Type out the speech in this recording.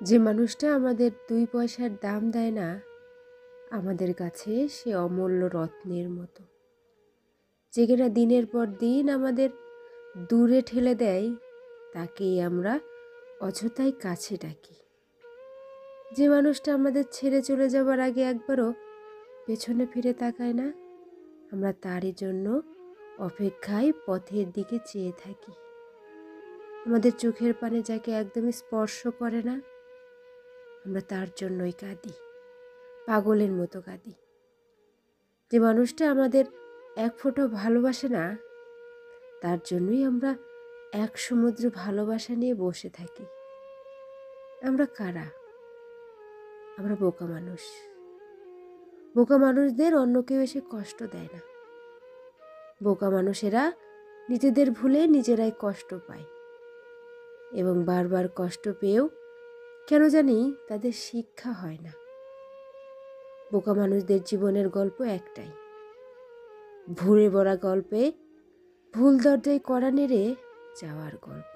যে মানুষটা আমাদের 2 পয়সার দাম দেয় না, আমাদের কাছে সে অমূল্য রত্নের মতো। যে কিনা দিনের পর দিন আমাদের দূরে ঠেলে দেয়, তাকেই আমরা অযথাই কাছে ডাকি। যে মানুষটা আমাদের ছেড়ে চলে যাবার আগে একবারও পেছনে ফিরে তাকায় না, আমরা তারই জন্য অপেক্ষায় পথের দিকে চেয়ে থাকি। আমাদের চোখের পানে যাকে একদমই স্পর্শ করে না, আমরা তার জন্যই কাঁদি, পাগলের মতো কাঁদি। যে মানুষটা আমাদের এক ফোঁটা ভালোবাসে না, তার জন্যই আমরা এক সমুদ্র ভালোবাসা নিয়ে বসে থাকি। আমরা কারা? আমরা বোকা মানুষ। বোকা মানুষদের অন্য কেউ এসে কষ্ট দেয় না। বোকা মানুষেরা নিজেদের ভুলে নিজেরাই কষ্ট পায়, এবং বারবার কষ্ট পেয়েও কেন জানি তাদের শিক্ষা হয় না। বোকা মানুষদের জীবনের গল্প একটাই, ভুলে ভরা গল্পে ভুল দরজায় কড়া নেড়ে যাওয়ার গল্প।